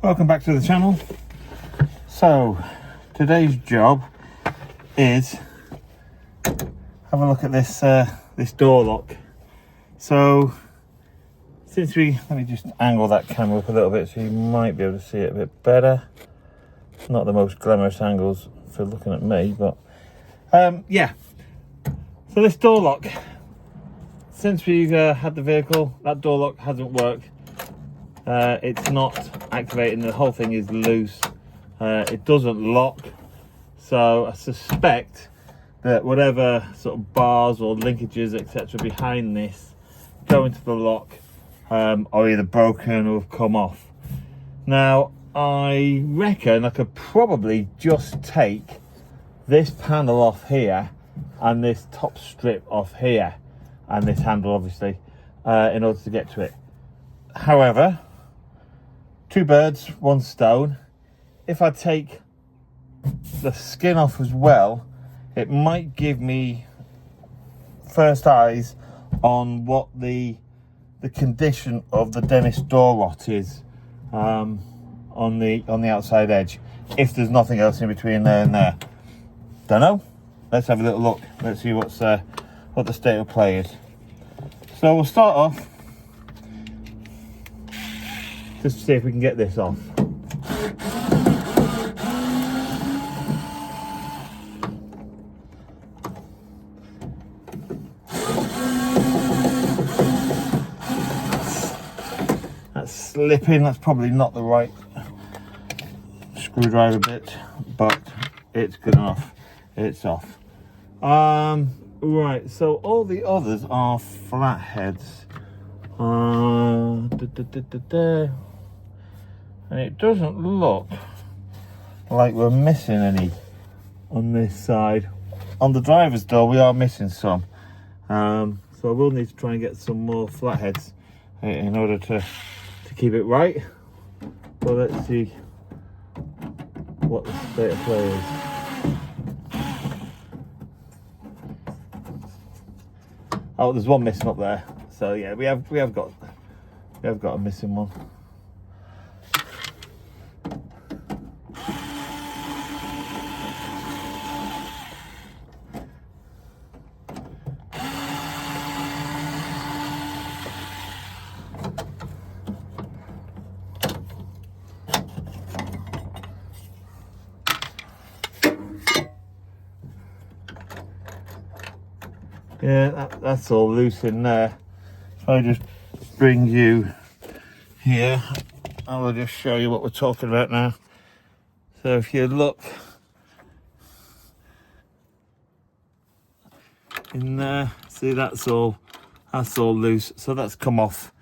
Welcome back to the channel. So today's job is have a look at this this door lock. So let me just angle that camera up a little bit so you might be able to see it a bit better. Not the most glamorous angles for looking at me, but yeah. So this door lock, since we've had the vehicle, that door lock hasn't worked. It's not activating, the whole thing is loose. It doesn't lock, so I suspect that whatever sort of bars or linkages etc behind this go into the lock are either broken or have come off. Now I reckon I could probably just take this panel off here and this top strip off here and this handle obviously in order to get to it. However, two birds, one stone. If I take the skin off as well, it might give me first eyes on what the condition of the Dennis door rot is on the outside edge, if there's nothing else in between there and there. Don't know. Let's have a little look. Let's see what the state of play is. So we'll start off just to see if we can get this off. That's slipping. That's probably not the right screwdriver bit, but it's good enough. It's off. Right, so all the others are flatheads. And it doesn't look like we're missing any on this side. On the driver's door we are missing some, so I will need to try and get some more flatheads in order to keep it right. But let's see what the state of play is. Oh, there's one missing up there, so yeah, we have got a missing one. Yeah, that's all loose in there. If I just bring you here, I will just show you what we're talking about now. So if you look in there, see that's all loose. So that's come off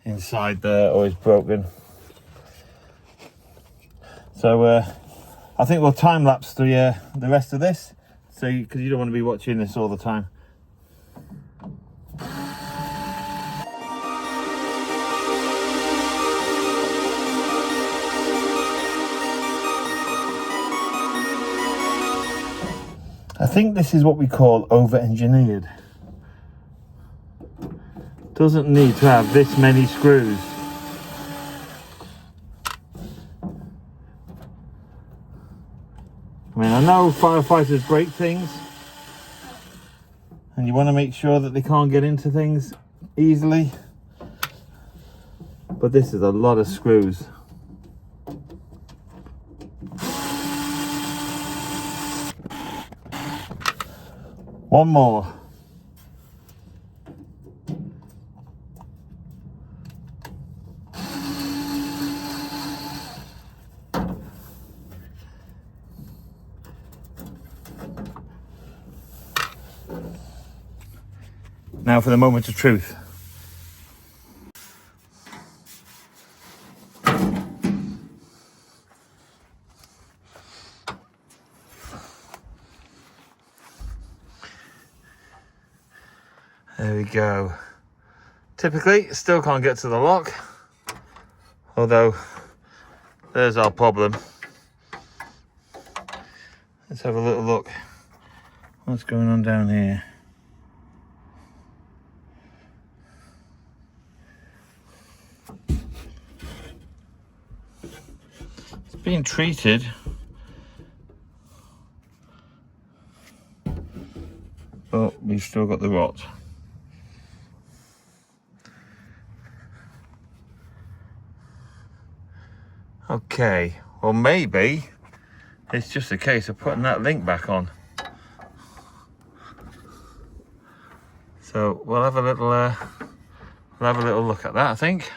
inside there or is broken. So I think we'll time lapse the rest of this, so because you don't want to be watching this all the time. I think this is what we call over-engineered. Doesn't need to have this many screws. I mean, I know firefighters break things and you want to make sure that they can't get into things easily, but this is a lot of screws. One more. Now for the moment of truth. There we go. Typically, still can't get to the lock, although there's our problem. Let's have a little look. What's going on down here? been treated, but we've still got the rot. Okay, well maybe it's just a case of putting that link back on. So we'll have a little look at that, I think.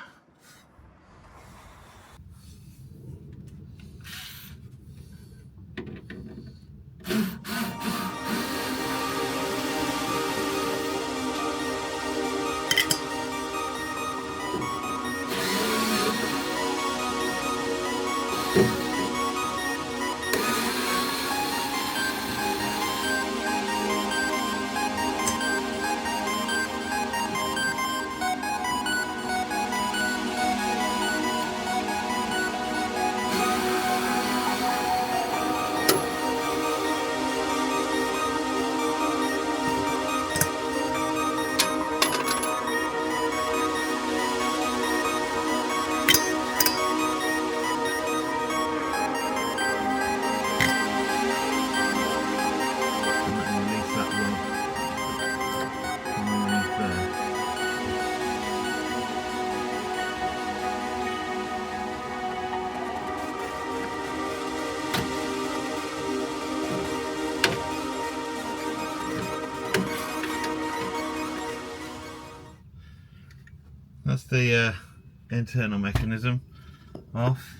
That's the internal mechanism off.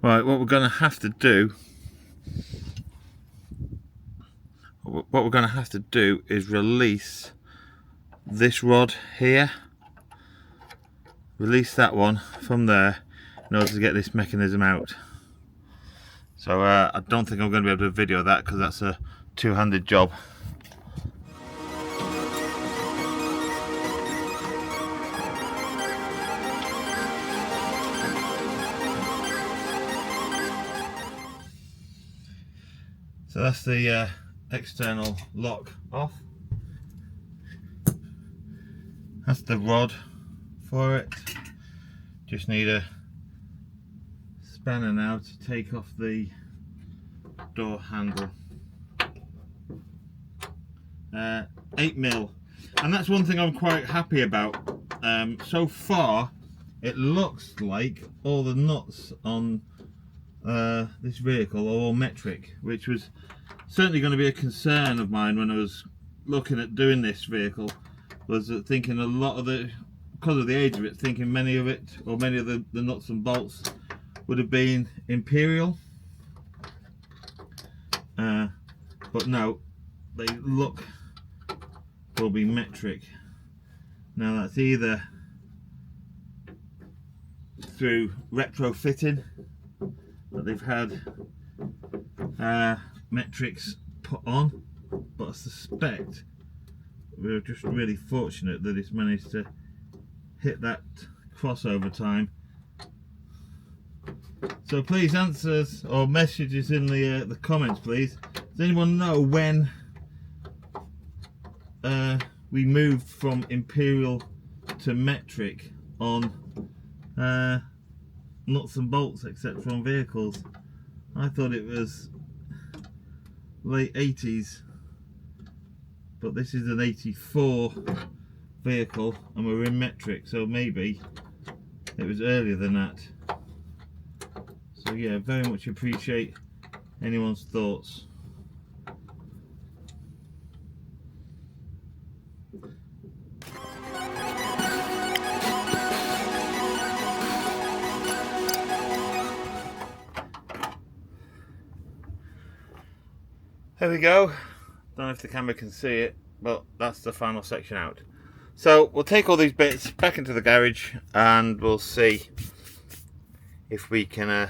Right, what we're going to have to do is release this rod here, release that one from there in order to get this mechanism out. So I don't think I'm going to be able to video that because that's a two-handed job. So that's the external lock off. That's the rod for it. Just need a spanner now to take off the door handle. 8mm, and that's one thing I'm quite happy about. So far it looks like all the nuts on this vehicle are all metric, which was certainly going to be a concern of mine when I was looking at doing this vehicle, was thinking a lot of the, because of the age of it, thinking many of the nuts and bolts would have been Imperial, but no, they look will be metric. Now that's either through retrofitting, that they've had metrics put on, but I suspect we're just really fortunate that it's managed to hit that crossover time. So please, answers or messages in the comments, please. Does anyone know when we moved from Imperial to metric on nuts and bolts, etc., on vehicles? I thought it was late 80s, but this is an 84 vehicle and we're in metric, so maybe it was earlier than that. So yeah, very much appreciate anyone's thoughts. There we go. Don't know if the camera can see it, but that's the final section out. So we'll take all these bits back into the garage and we'll see if we can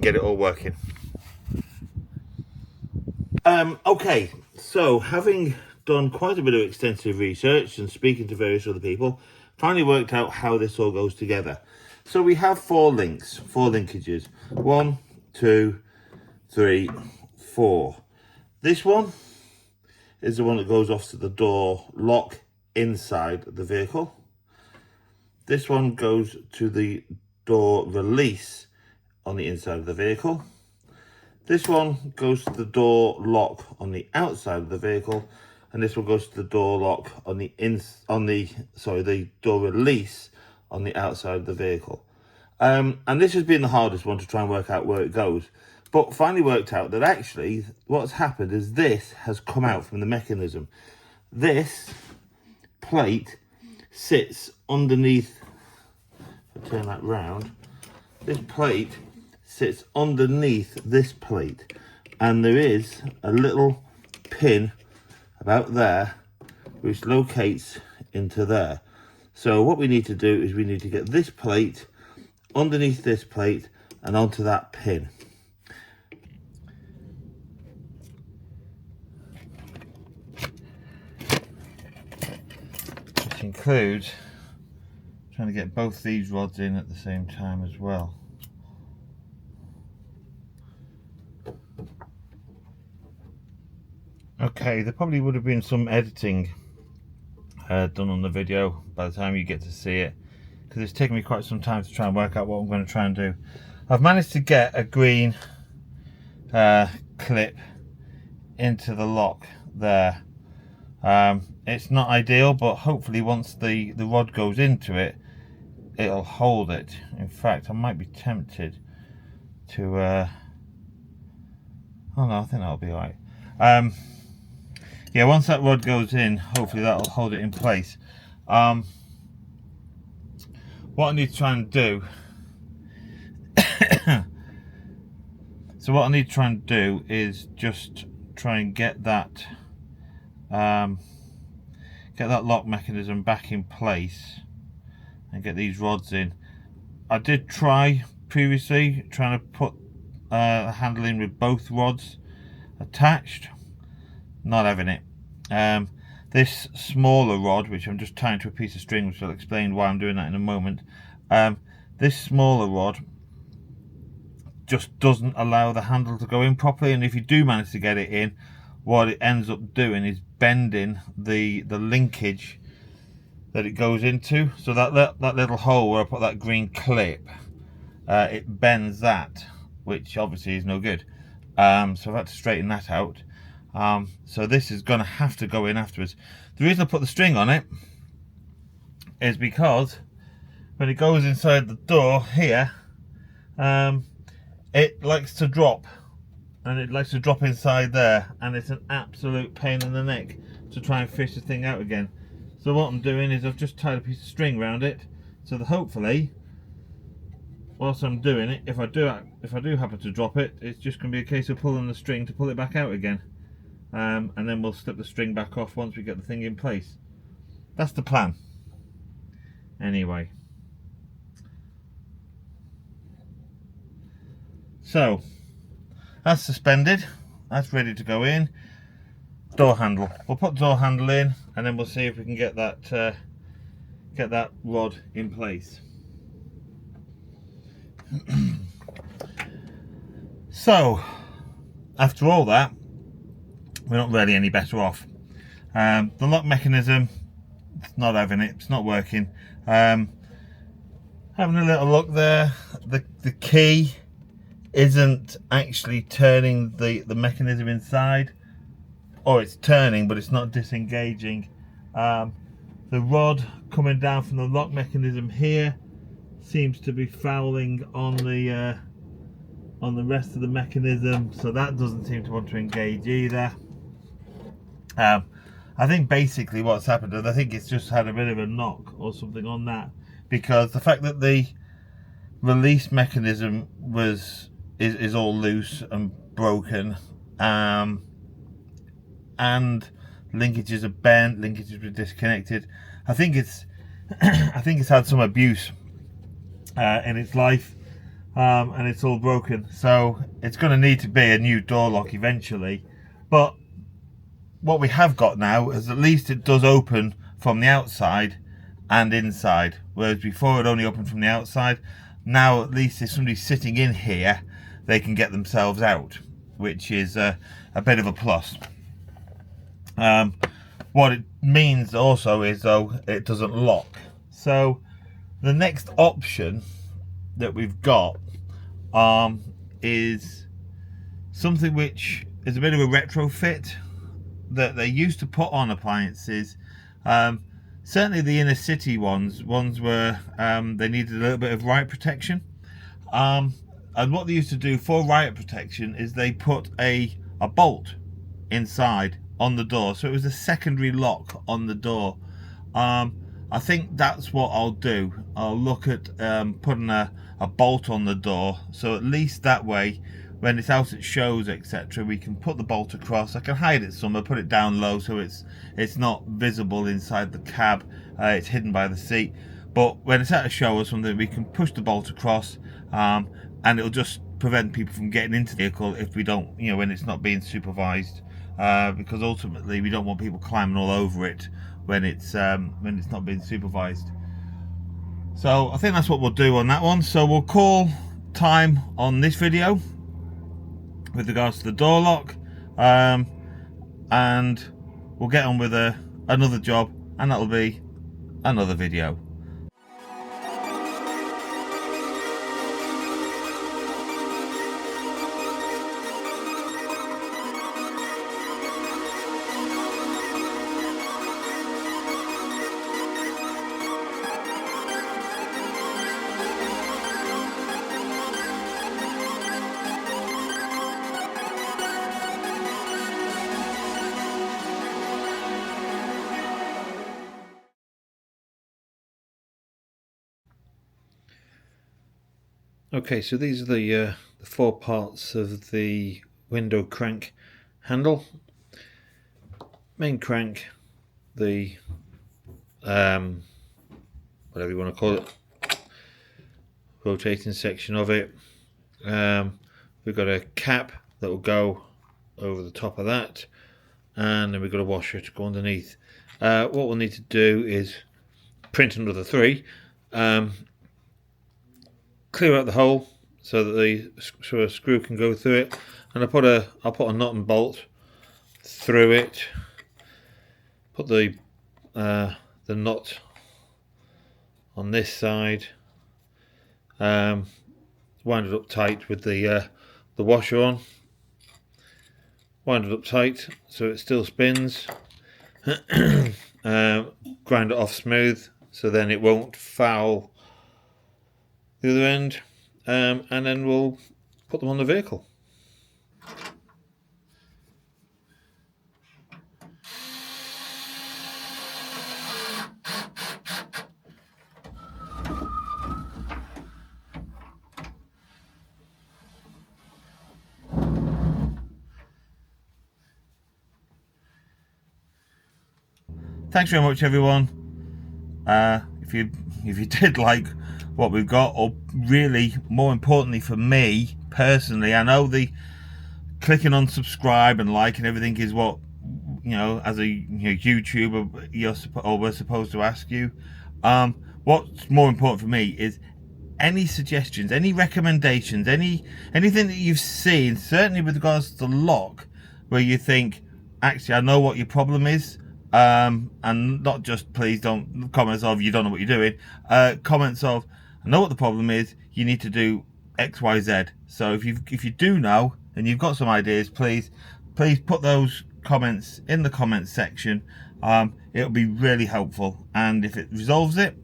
get it all working. Okay, so having done quite a bit of extensive research and speaking to various other people, finally worked out how this all goes together. So we have 4 linkages. 1, 2, 3, 4. This one is the one that goes off to the door lock inside the vehicle. This one goes to the door release on the inside of the vehicle. This one goes to the door lock on the outside of the vehicle, and this one goes to the door lock on the door release on the outside of the vehicle. And this has been the hardest one to try and work out where it goes. But finally worked out that actually what's happened is this has come out from the mechanism. This plate sits underneath, if I turn that round, this plate sits underneath this plate. And there is a little pin about there which locates into there. So what we need to do is we need to get this plate underneath this plate and onto that pin. Which includes trying to get both these rods in at the same time as well. Okay, there probably would have been some editing done on the video by the time you get to see it, because it's taken me quite some time to try and work out what I'm going to try and do. I've managed to get a green clip into the lock there. It's not ideal, but hopefully once the rod goes into it, it'll hold it. In fact, I might be tempted to oh no, I think that'll be all right. Yeah, once that rod goes in, hopefully that'll hold it in place. What I need to try and do so what I need to try and do is just try and get that lock mechanism back in place and get these rods in. I did try previously trying to put the handle in with both rods attached. Not having it. This smaller rod, which I'm just tying to a piece of string, which I'll explain why I'm doing that in a moment. This smaller rod just doesn't allow the handle to go in properly, and if you do manage to get it in, what it ends up doing is bending the linkage that it goes into. So that little hole where I put that green clip, it bends that, which obviously is no good. So I've had to straighten that out. So this is going to have to go in afterwards. The reason I put the string on it is because when it goes inside the door here, it likes to drop, and it likes to drop inside there, and it's an absolute pain in the neck to try and fish the thing out again. So what I'm doing is I've just tied a piece of string around it, so that hopefully whilst I'm doing it, if I do happen to drop it, it's just going to be a case of pulling the string to pull it back out again. And then we'll slip the string back off once we get the thing in place. That's the plan. Anyway. So, that's suspended. That's ready to go in. Door handle. We'll put door handle in, and then we'll see if we can get that rod in place. So, after all that, we're not really any better off. The lock mechanism, it's not having it, it's not working. Having a little look there, the key isn't actually turning the mechanism inside, or it's turning but it's not disengaging. The the rod coming down from the lock mechanism here seems to be fouling on the rest of the mechanism, so that doesn't seem to want to engage either. I think basically what's happened is I think it's just had a bit of a knock or something on that, because the fact that the release mechanism is all loose and broken, and linkages are bent, linkages were disconnected. I think it's had some abuse in its life, and it's all broken, so it's going to need to be a new door lock eventually. But what we have got now is at least it does open from the outside and inside, whereas before it only opened from the outside. Now at least if somebody's sitting in here, they can get themselves out, which is a bit of a plus. What it means also is, though, it doesn't lock. So the next option that we've got is something which is a bit of a retrofit that they used to put on appliances. Certainly the inner city ones where they needed a little bit of riot protection. And what they used to do for riot protection is they put a bolt inside on the door, so it was a secondary lock on the door. I think that's what I'll do. I'll look at putting a bolt on the door, so at least that way when it's out at shows, etc., we can put the bolt across. I can hide it somewhere, put it down low so it's not visible inside the cab. It's hidden by the seat. But when it's at a show or something, we can push the bolt across, and it'll just prevent people from getting into the vehicle if we don't, when it's not being supervised. Because ultimately we don't want people climbing all over it when it's not being supervised. So I think that's what we'll do on that one. So we'll call time on this video with regards to the door lock, and we'll get on with another job, and that'll be another video. Okay, so these are the 4 parts of the window crank handle. Main crank, the whatever you want to call it, rotating section of it. We've got a cap that will go over the top of that, and then we've got a washer to go underneath. What we'll need to do is print another 3. Clear out the hole so that a screw can go through it, and I'll put a nut and bolt through it. Put the nut on this side. Wind it up tight with the washer on. Wind it up tight so it still spins. Grind it off smooth so then it won't foul the other end, and then we'll put them on the vehicle. Thanks very much, everyone. If you did like what we've got, or really more importantly for me personally, I know the clicking on subscribe and like and everything is what as a YouTuber we're supposed to ask you. What's more important for me is any suggestions, any recommendations, anything that you've seen, certainly with regards to the lock, where you think, actually I know what your problem is. And not just please don't comments of you don't know what you're doing, comments of I know what the problem is, you need to do X, Y, Z. So if you do know and you've got some ideas, please put those comments in the comments section. It'll be really helpful, and if it resolves it,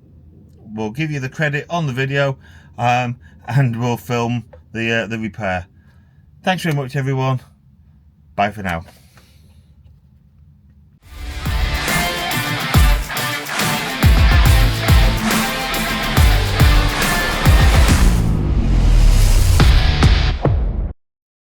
we'll give you the credit on the video, and we'll film the repair. Thanks very much, everyone. Bye for now.